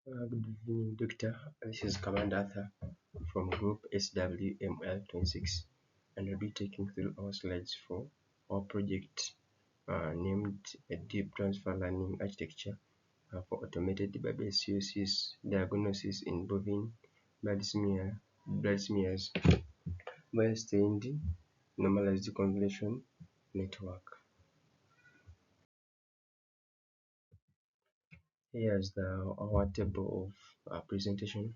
Good evening, Doctor. This is Commander Arthur from Group SWML26, and I'll be taking through our slides for our project named a Deep Transfer Learning Architecture for Automated Babesiosis Diagnosis in Bovine blood smears via stained normalized convolution network. Here's our table of presentation.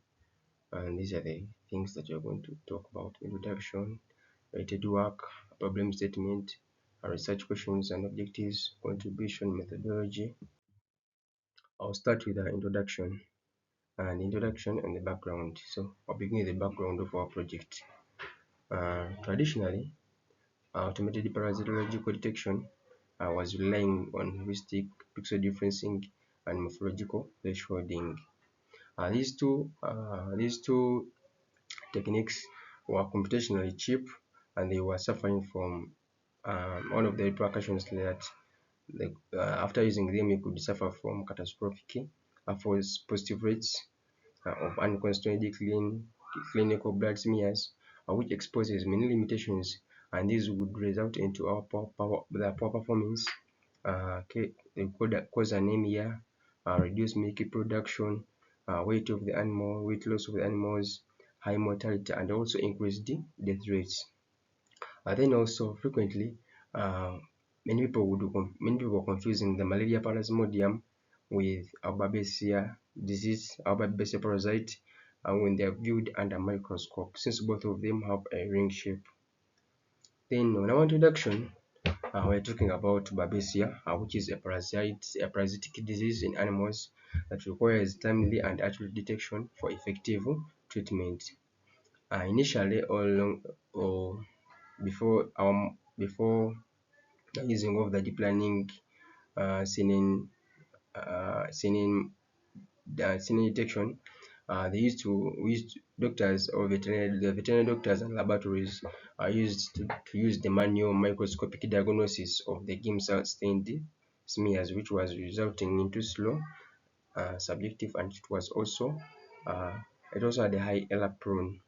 And these are the things that you're going to talk about: introduction, related work, problem statement, research questions and objectives, contribution, methodology. I'll start with the introduction and the background. So I'll begin with the background of our project. Traditionally, automated parasitological detection was relying on heuristic pixel differencing and morphological thresholding. These two techniques were computationally cheap, and they were suffering from one of the repercussions that after using them you could suffer from catastrophic false positive rates of unconstrained clinical blood smears, which exposes many limitations, and these would result into our poor performance, cause anemia, reduce milk production, weight loss of the animals, high mortality, and also increased death rates. Then also frequently, many people were confusing the malaria plasmodium with Babesia disease, Babesia parasite, when they are viewed under a microscope, since both of them have a ring shape. Then on our introduction, we're talking about Babesia, which is a parasitic disease in animals that requires timely and accurate detection for effective treatment. Initially, before the using of the deep learning CNN detection, doctors or veterinary doctors and laboratories are used to use the manual microscopic diagnosis of the Giemsa stained smears, which was resulting into slow, subjective, and it also had a high error prone.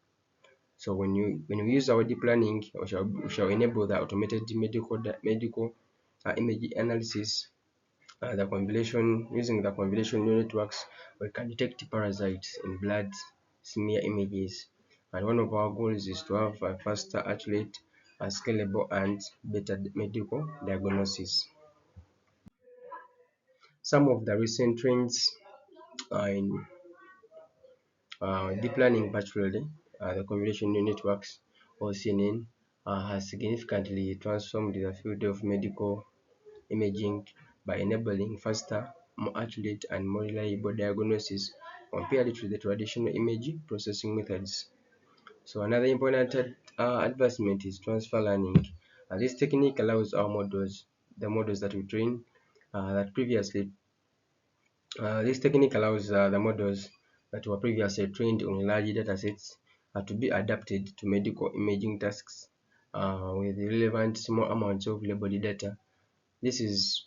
So when we use our deep learning, we shall enable the automated medical image analysis. Using the convolution neural networks, we can detect parasites in blood smear images. And one of our goals is to have a faster, accurate, scalable, and better medical diagnosis. Some of the recent trends in deep learning, particularly the convolution neural networks or CNN, has significantly transformed the field of medical imaging by enabling faster, more accurate, and more reliable diagnosis compared to the traditional image processing methods. So another important advancement is transfer learning. This technique allows the models that we train that previously this technique allows the models that were previously trained on large datasets to be adapted to medical imaging tasks with relevant small amounts of labeled data. This is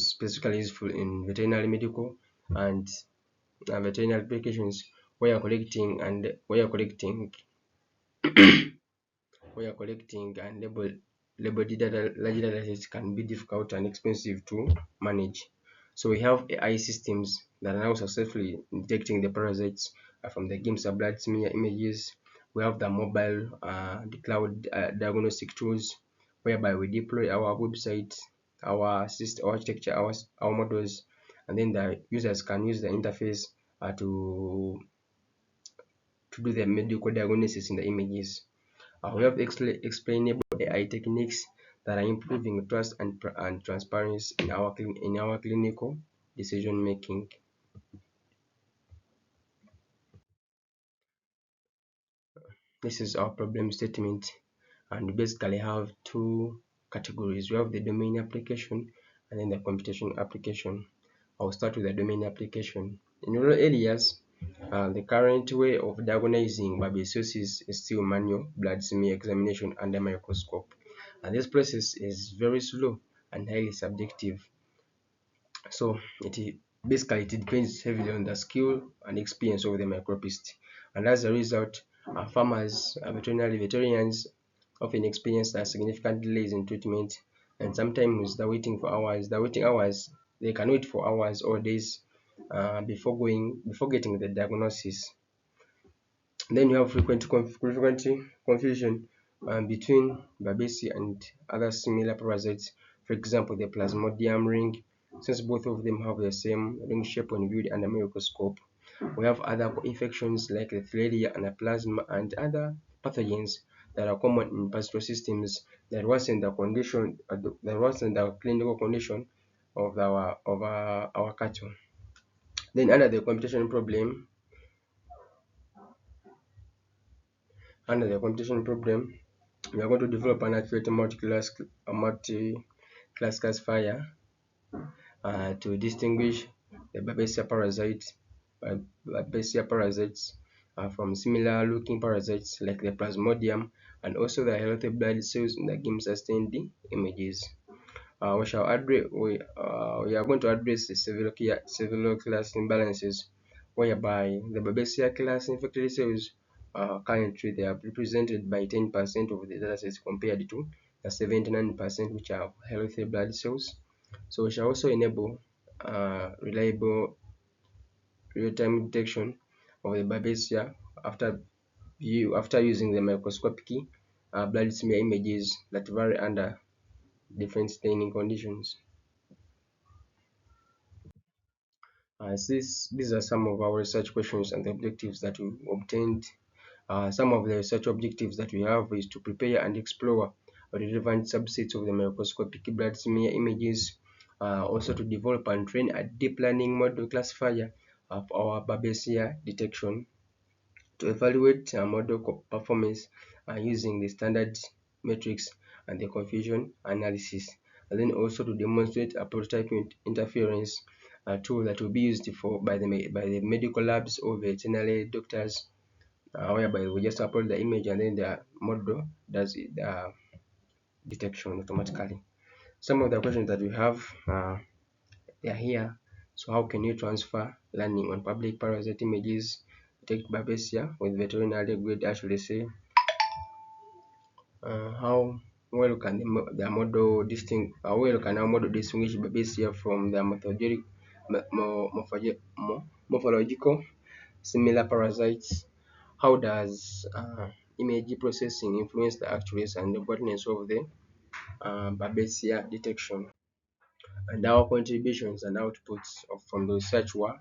specifically useful in veterinary medical and veterinary applications where collecting and labeled data, large datasets can be difficult and expensive to manage. So we have AI systems that are now successfully detecting the parasites from the Giemsa blood smear images. We have the mobile, the cloud diagnostic tools, whereby we deploy our website, our system, our architecture, our models, and then the users can use the interface to do the medical diagnosis in the images. We have explainable AI techniques that are improving trust and transparency in our clinical decision making. This is our problem statement, and we basically have two categories. We have the domain application and then the computation application. I'll start with the domain application. In rural areas, the current way of diagnosing babesiosis is still manual blood smear examination under microscope, and this process is very slow and highly subjective. So Basically, it depends heavily on the skill and experience of the micropist. And as a result, farmers, veterinarians often experience significant delays in treatment, and sometimes the waiting hours, they can wait for hours or days before getting the diagnosis. Then you have frequent confusion between Babesia and other similar parasites. For example, the Plasmodium ring, since both of them have the same ring shape when viewed under microscope. We have other infections like the Theileria and the plasma and other pathogens that are common in pastoral systems that worsen the condition, that worsen the clinical condition of our cattle. Then under the competition problem, we are going to develop an accurate multi-class classifier to distinguish the Babesia parasites from similar looking parasites like the Plasmodium and also the healthy blood cells in the game sustained images. We are going to address the several class imbalances whereby the Babesia class infected cells currently they are represented by 10% of the datasets compared to the 79% which are healthy blood cells. So we shall also enable reliable real-time detection of the Babesia after using the microscopic blood smear images that vary under different staining conditions. These are some of our research questions and the objectives that we obtained. Some of the research objectives that we have is to prepare and explore relevant subsets of the microscopic blood smear images, also to develop and train a deep learning model classifier of our Babesia detection, to evaluate model performance using the standard metrics and the confusion analysis, and then also to demonstrate a prototype interference tool that will be used by the medical labs or veterinary doctors, whereby we just upload the image and then the model does the detection automatically. Some of the questions that we have, they are here. So how can you transfer learning on public parasite images detect Babesia with veterinary grade accuracy? How well can the model distinguish Babesia from the morphological similar parasites? How does image processing influence the accuracy and the boldness of the Babesia detection? And our contributions and outputs from the research were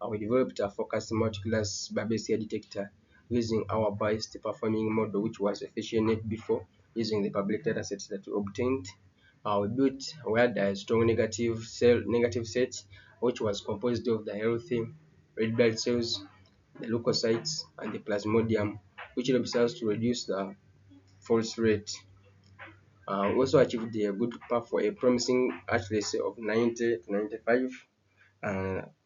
we developed a focused multi-class Babesia detector using our biased performing model, which was efficient before using the public datasets that we obtained. We had a strong negative set, which was composed of the healthy red blood cells, the leukocytes, and the plasmodium, which helps us to reduce the false rate. We also achieved a good for a promising accuracy of 90 to 95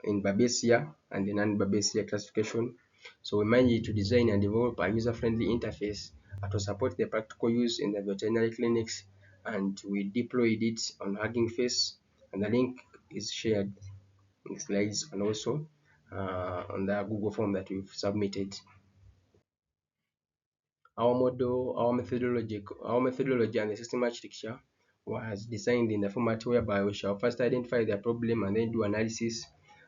in Babesia and the non-Babesia classification. So we managed to design and develop a user-friendly interface to support the practical use in the veterinary clinics, and we deployed it on Hugging Face, and the link is shared in slides and also on the Google form that we've submitted. Our methodology and the system architecture was designed in the format whereby we shall first identify the problem and then do analysis,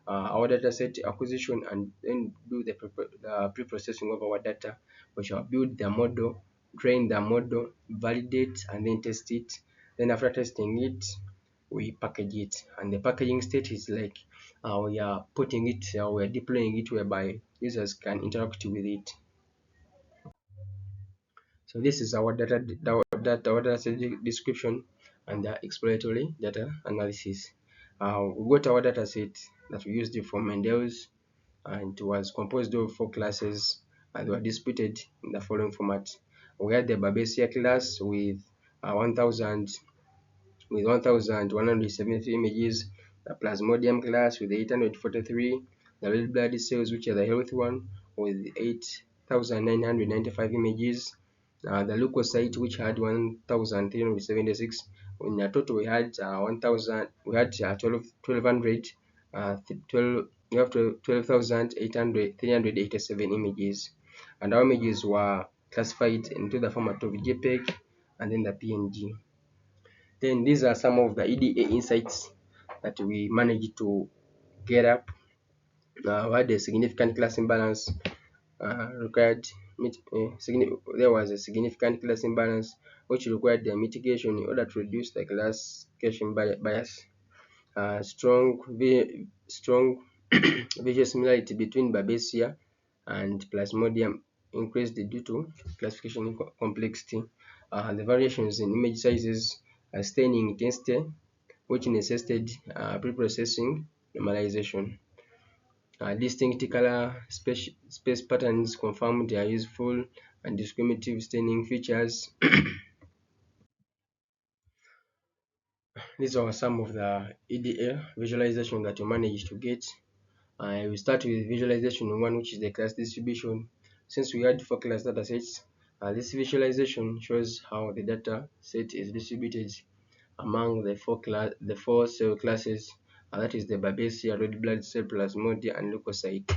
our data set acquisition, and then do the pre-processing of our data. We shall build the model, train the model, validate, and then test it. Then after testing it, we package it, and the packaging state is like we are deploying it whereby users can interact with it. So this is our data set description and the exploratory data analysis. We got our data set that we used for Mendel's, and it was composed of 4 classes and were distributed in the following format. We had the Babesia class with 1,173 images, the Plasmodium class with 843, the red blood cells, which are the healthy one, with 8,995 images, the leukocyte, which had 1,376. In a total, we had 1,000. We had 1,200 we have 12,387 images, and our images were classified into the format of JPEG and then the PNG. Then these are some of the EDA insights that we managed to get up. We had a significant class imbalance required. There was a significant class imbalance which required the mitigation in order to reduce the classification bias. Strong visual similarity between Babesia and Plasmodium increased due to classification complexity. The variations in image sizes, staining intensity, which necessitated pre-processing normalization. Distinct color space patterns confirmed their useful and discriminative staining features. These are some of the EDA visualization that you managed to get. I will start with visualization one, which is the class distribution. Since we had 4 class data sets, this visualization shows how the data set is distributed among the four cell classes, that is the Babesia, red blood cell, Plasmodia, and leukocyte.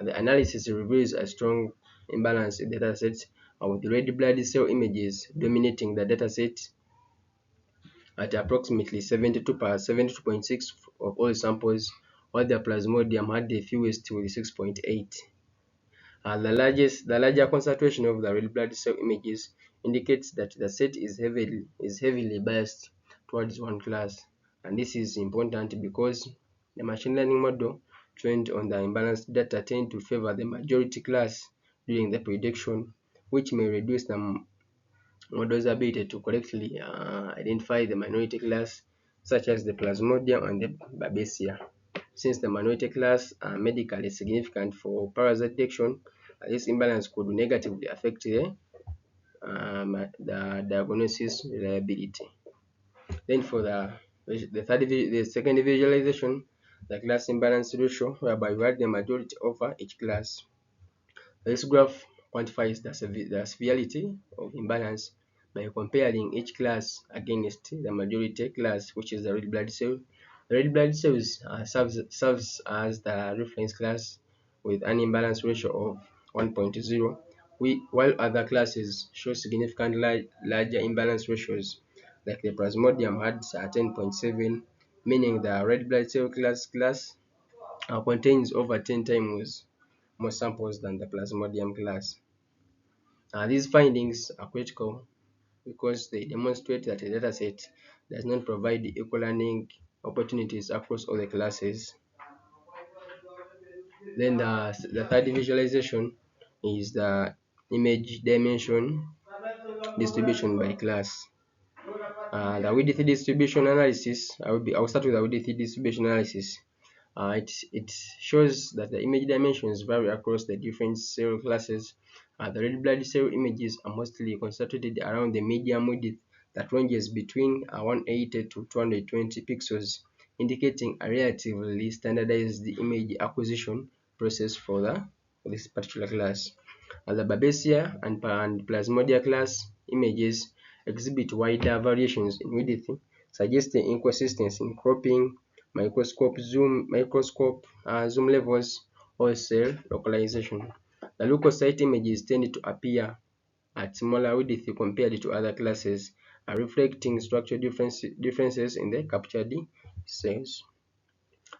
The analysis reveals a strong imbalance in the data sets, with the red blood cell images dominating the data set at approximately 72.6 of all samples, while the Plasmodium had the fewest with 6.8. The larger concentration of the red blood cell images indicates that the set is heavily biased towards one class, and this is important because the machine learning model trained on the imbalanced data tend to favor the majority class during the prediction, which may reduce the model's ability to correctly identify the minority class, such as the Plasmodium and the Babesia. Since the minority class are medically significant for parasite detection, this imbalance could negatively affect the diagnosis reliability. Then for the second visualization, the class imbalance ratio, whereby we had the majority over each class. This graph quantifies the severity of imbalance by comparing each class against the majority class, which is the red blood cell. The red blood cells serves as the reference class with an imbalance ratio of 1.0, while other classes show significant larger imbalance ratios, like the Plasmodium had 10.7, meaning the red blood cell class contains over 10 times more samples than the Plasmodium class. These findings are critical because they demonstrate that the dataset does not provide equal learning opportunities across all the classes. Then the third visualization is the image dimension distribution by class. The width distribution analysis, I'll start with the width distribution analysis. It shows that the image dimensions vary across the different cell classes. The red blood cell images are mostly concentrated around the medium width that ranges between 180 to 220 pixels, indicating a relatively standardized image acquisition process for this particular class. The Babesia and Plasmodia class images exhibit wider variations in width, suggesting inconsistency in cropping, zoom levels, or cell localization. The leukocyte images tend to appear at smaller width compared to other classes, reflecting structural differences in the captured cells.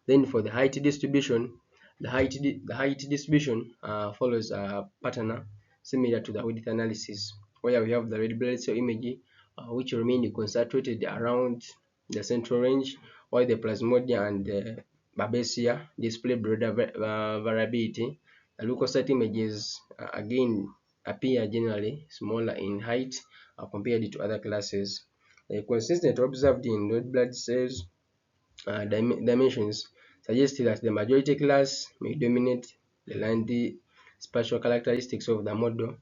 Then for the height distribution, the height distribution follows a pattern similar to the width analysis, where we have the red blood cell image which remain concentrated around the central range, while the Plasmodium and the Babesia display broader variability. The leukocyte images again appear generally smaller in height compared to other classes. The consistent observed in red blood cells dimensions suggest that the majority class may dominate the landy spatial characteristics of the model.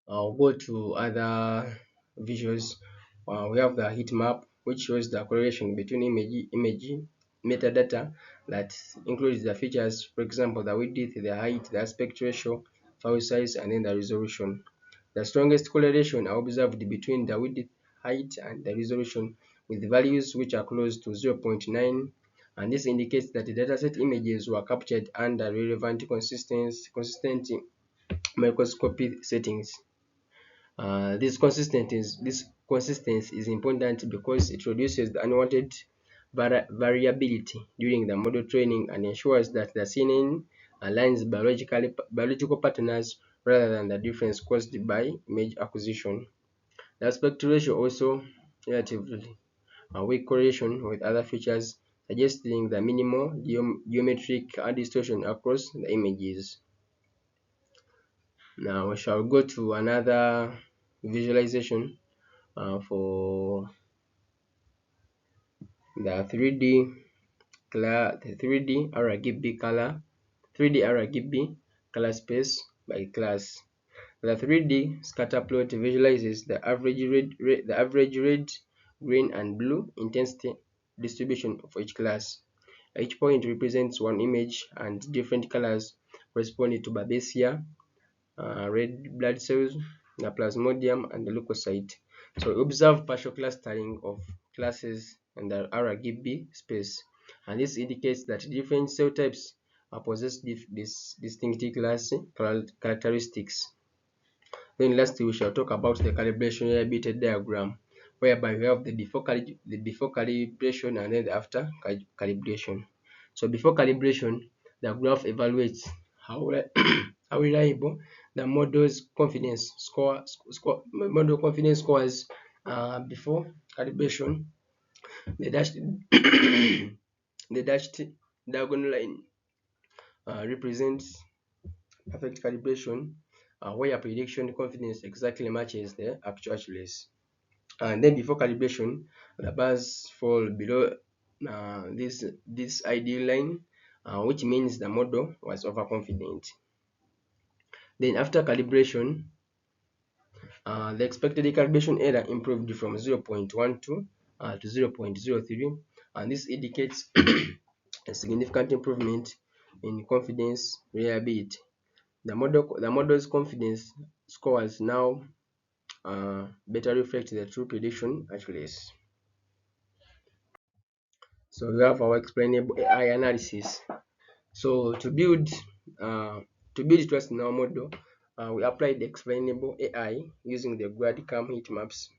I'll go to other visuals. We have the heat map, which shows the correlation between image metadata that includes the features, for example, the width, the height, the aspect ratio, file size, and then the resolution. The strongest correlation are observed between the width height and the resolution with values which are close to 0.9, and this indicates that the dataset images were captured under relevant consistent microscopy settings. This consistency is important because it reduces the unwanted variability during the model training and ensures that the CNN aligns biological patterns rather than the difference caused by image acquisition. The aspect ratio also relatively weak correlation with other features, suggesting the minimal geometric distortion across the images. Now we shall go to another visualization for the 3D RGB color space by class. The 3D scatter plot visualizes the average red, green, and blue intensity distribution for each class. Each point represents one image, and different colors correspond to Babesia, red blood cells, the plasmodium, and the leukocyte. So we observe partial clustering of classes in the RGB space, and this indicates that different cell types possess distinctive class characteristics. Then lastly, we shall talk about the calibration reliability diagram, whereby we have the before calibration and then the after calibration. So before calibration, the graph evaluates how how reliable the model's model confidence scores before calibration. The dashed the dashed diagonal line represents perfect calibration, where prediction confidence exactly matches the actual race. And then before calibration, the bars fall below this ideal line, which means the model was overconfident. Then after calibration, the expected calibration error improved from 0.12 to 0.03, and this indicates a significant improvement in confidence reliability. The model's confidence scores now better reflect the true prediction accuracy. So we have our explainable AI analysis. So uh, to build trust in our model, we applied the explainable AI using the GradCam heat maps.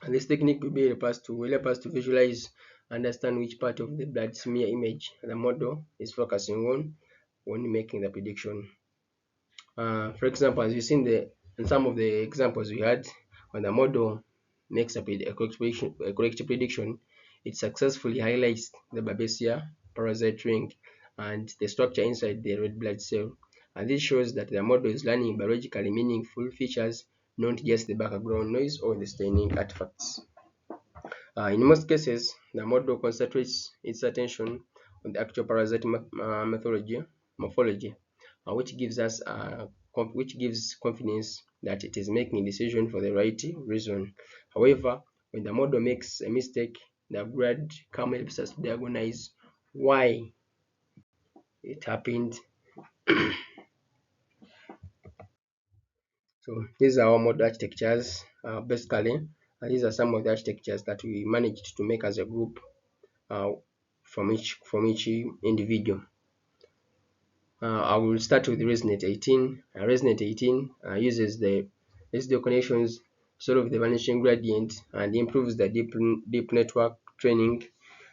And this technique will help us to visualize, understand which part of the blood smear image the model is focusing on when making the prediction. For example, as you see in some of the examples we had, when the model makes a correct prediction, it successfully highlights the Babesia parasite ring and the structure inside the red blood cell. And this shows that the model is learning biologically meaningful features, not just the background noise or the staining artifacts. In most cases, the model concentrates its attention on the actual parasite morphology, which gives confidence that it is making a decision for the right reason. However, when the model makes a mistake, the GradCam helps us diagnose why it happened. So these are our model architectures. Basically, these are some of the architectures that we managed to make as a group uh, from each individual. I will start with ResNet 18. ResNet 18 uses the SDO connections to solve the vanishing gradient and improves the deep network training.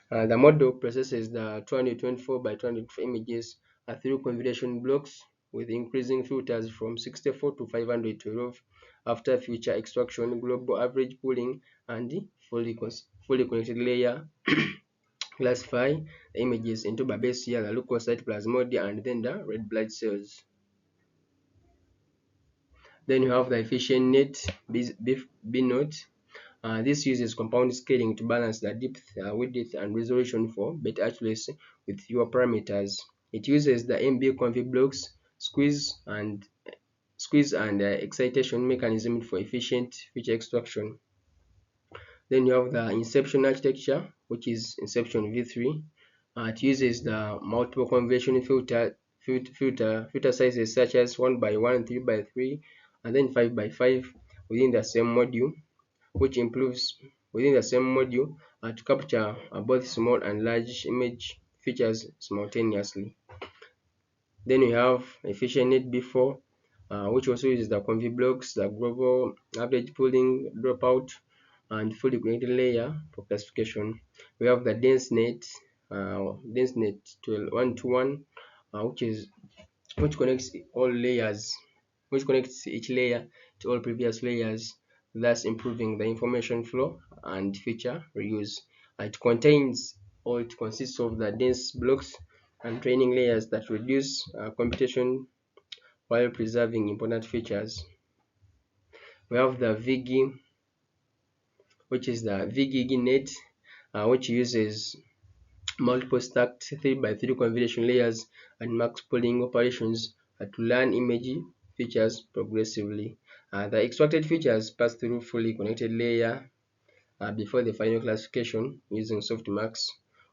The model processes the 224 by 224 images through convolution blocks with increasing filters from 64 to 512 after feature extraction, global average pooling, and fully connected layer classify the images into Babesia, the leukocyte, plasmodium, and then the red blood cells. Then you have the efficient net BNOT. This uses compound scaling to balance the depth, width, and resolution for better accuracy with fewer parameters. It uses the MB-conv blocks, squeeze and excitation mechanism for efficient feature extraction. Then you have the Inception architecture, which is Inception v3. It uses the multiple convolution filter sizes such as 1 by 1, 3 by 3, and then 5 by 5 within the same module. which improves within the same module to capture both small and large image features simultaneously. Then we have EfficientNet B4, which also uses the conv blocks, the global average pooling, dropout, and fully connected layer for classification. We have the DenseNet 121, which connects all layers, which connects each layer to all previous layers, thus improving the information flow and feature reuse. It consists of the dense blocks and training layers that reduce computation while preserving important features. We have the VGI, which is the VGIGNet, which uses multiple stacked 3x3 configuration layers and max pooling operations to learn image features progressively. The extracted features pass through fully connected layer before the final classification using softmax.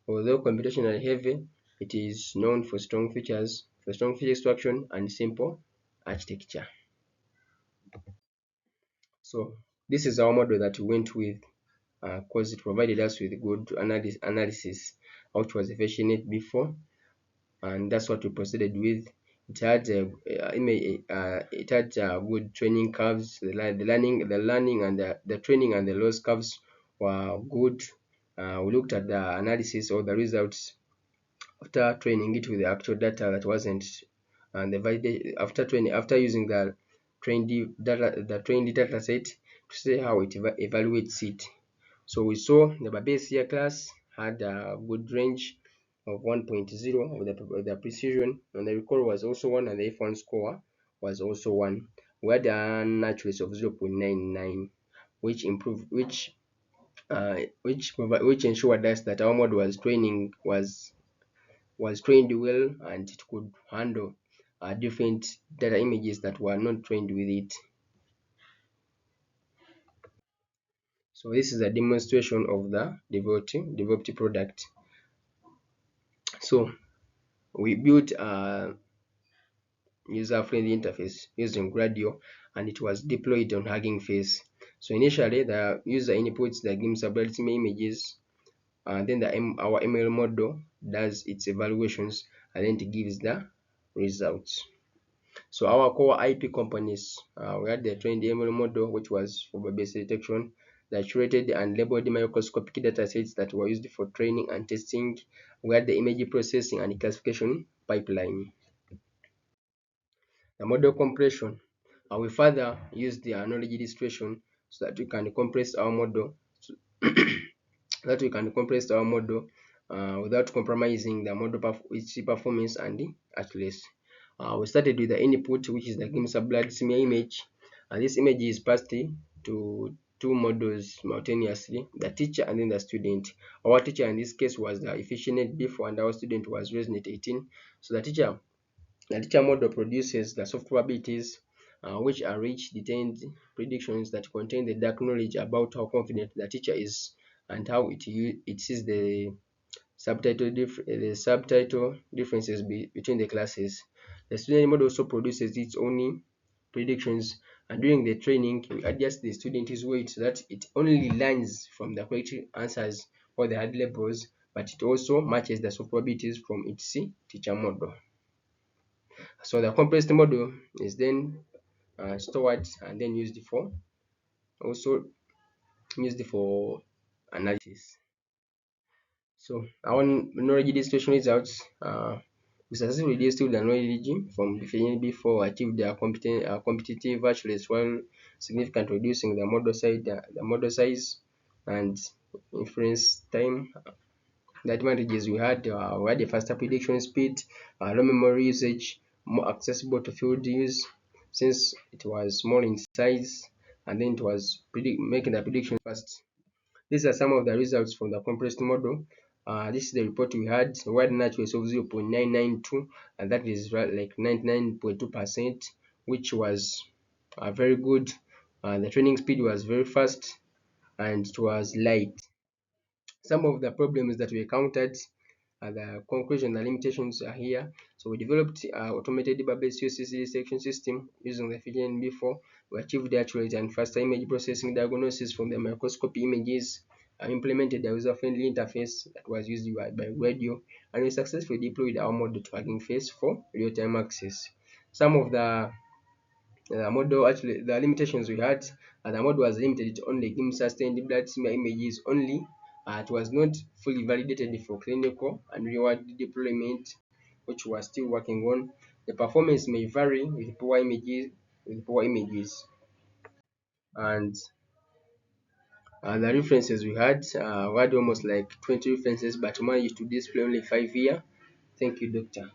Although computationally heavy, it is known for strong feature extraction and simple architecture. So this is our model that we went with because it provided us with good analysis, which was efficient before, and that's what we proceeded with. It had good training curves. The learning and the training and the loss curves were good. We looked at the analysis or the results after training it with the actual data that wasn't, and the validation after using the trained data set to see how it evaluates it. So we saw the Babesia class had a good range of 1.0 of the precision, and the recall was also 1, and the F1 score was also 1. We had an accuracy of 0.99, which improved, which ensured us that our model was trained well and it could handle different data images that were not trained with it. So this is a demonstration of the developed product. So we built a user-friendly interface using Gradio, and it was deployed on Hugging Face. So initially, the user inputs the game subretinal images, and then our ML model does its evaluations, and then it gives the results. So our core IP components, we had the trained ML model, which was for Babase detection, the curated and labeled microscopic datasets that were used for training and testing. We had the image processing and classification pipeline. The model compression, we further use the knowledge illustration so that we can compress our model, without compromising the model its performance and the accuracy. We started with the input, which is the game subblood smear image, and this image is passed to two models simultaneously, the teacher and then the student. Our teacher in this case was the EfficientNet B4, and our student was ResNet 18. So the teacher model produces the soft probabilities, which are rich, detailed predictions that contain the dark knowledge about how confident the teacher is and how it sees the subtitle differences between the classes. The student model also produces its own predictions, and during the training, we adjust the student's weight so that it only learns from the correct answers or the hard labels, but it also matches the soft probabilities from its teacher model. So the compressed model is then stored and then also used for analysis. So our knowledge distribution results, we successfully distilled the knowledge from defining before achieved a competitive accuracy while significantly reducing the model size and inference time. The advantages we had a faster prediction speed, low memory usage, more accessible to field use since it was small in size, and then it was making the prediction fast. These are some of the results from the compressed model. This is the report we had. We had an accuracy of 0.992, and that is like 99.2%, which was very good. The training speed was very fast, and it was light. Some of the problems that we encountered The conclusion, the limitations are here. So we developed automated database UCC detection system using the FGNB4. We achieved accurate and faster image processing diagnosis from the microscopy images. Implemented a user-friendly interface that was used by Gradio, and we successfully deployed our model to Hugging Face for real-time access. Some of the model, actually the limitations we had, the model was limited to only game sustained blood smear images only. It was not fully validated for clinical and real world deployment, which we are still working on. The performance may vary with poor images, and the references we had almost like 20 references, but we managed to display only 5 here. Thank you, doctor.